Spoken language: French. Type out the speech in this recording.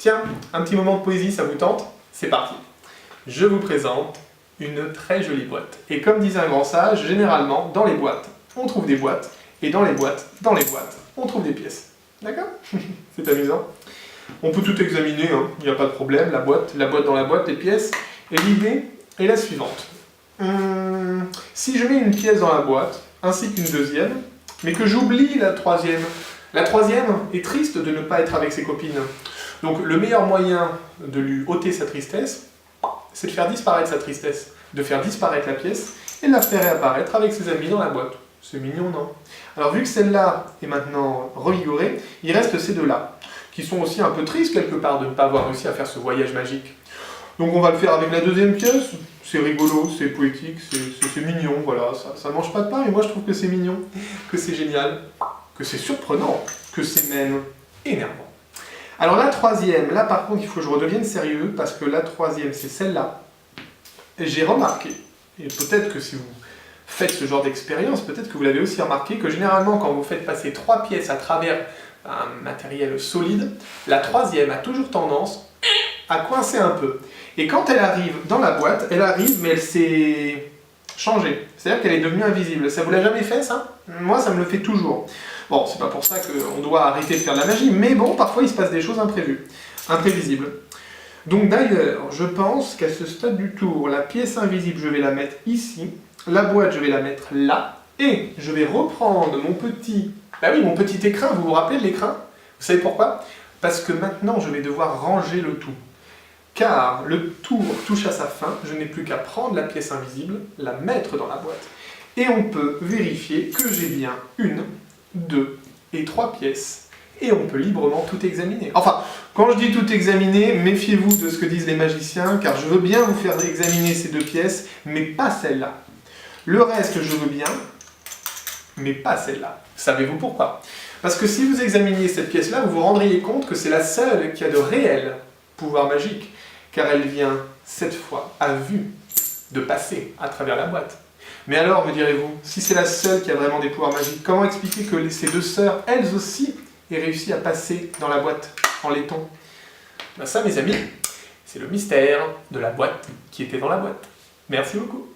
Tiens, un petit moment de poésie, ça vous tente? C'est parti. Je vous présente une très jolie boîte. Et comme disait un grand sage, généralement, dans les boîtes, on trouve des boîtes, et dans les boîtes, on trouve des pièces. D'accord? C'est amusant. On peut tout examiner, hein, il n'y a pas de problème, la boîte dans la boîte, les pièces. Et l'idée est la suivante. Si je mets une pièce dans la boîte, ainsi qu'une deuxième, mais que j'oublie la troisième est triste de ne pas être avec ses copines. Donc le meilleur moyen de lui ôter sa tristesse, c'est de faire disparaître sa tristesse, de faire disparaître la pièce et de la faire réapparaître avec ses amis dans la boîte. C'est mignon, non? Alors vu que celle-là est maintenant revigorée, il reste ces deux-là, qui sont aussi un peu tristes quelque part de ne pas avoir réussi à faire ce voyage magique. Donc on va le faire avec la deuxième pièce, c'est rigolo, c'est poétique, c'est mignon, voilà, ça mange pas de pain, mais moi je trouve que c'est mignon, que c'est génial, que c'est surprenant, que c'est même énervant. Alors la troisième, là par contre il faut que je redevienne sérieux, parce que la troisième c'est celle-là. J'ai remarqué, et peut-être que si vous faites ce genre d'expérience, peut-être que vous l'avez aussi remarqué, que généralement quand vous faites passer 3 pièces à travers un matériel solide, la troisième a toujours tendance à coincer un peu. Et quand elle arrive dans la boîte, elle arrive mais elle s'est changée. C'est-à-dire qu'elle est devenue invisible. Ça vous l'a jamais fait ça? Moi ça me le fait toujours. Bon, c'est pas pour ça qu'on doit arrêter de faire de la magie, mais bon, parfois il se passe des choses imprévues, imprévisibles. Donc d'ailleurs, je pense qu'à ce stade du tour, la pièce invisible, je vais la mettre ici, la boîte, je vais la mettre là, et je vais reprendre mon petit... Bah oui, mon petit écrin, vous vous rappelez de l'écrin? Vous savez pourquoi? Parce que maintenant, je vais devoir ranger le tout. Car le tour touche à sa fin, je n'ai plus qu'à prendre la pièce invisible, la mettre dans la boîte, et on peut vérifier que j'ai bien 1, 2 et 3 pièces, et on peut librement tout examiner. Enfin, quand je dis tout examiner, méfiez-vous de ce que disent les magiciens, car je veux bien vous faire examiner ces 2 pièces, mais pas celle-là. Le reste, je veux bien, mais pas celle-là. Savez-vous pourquoi? Parce que si vous examiniez cette pièce-là, vous vous rendriez compte que c'est la seule qui a de réels pouvoirs magiques, car elle vient, cette fois, à vue, de passer à travers la boîte. Mais alors, me direz-vous, si c'est la seule qui a vraiment des pouvoirs magiques, comment expliquer que ces 2 sœurs, elles aussi, aient réussi à passer dans la boîte en laiton? Ben ça, mes amis, c'est le mystère de la boîte qui était dans la boîte. Merci beaucoup.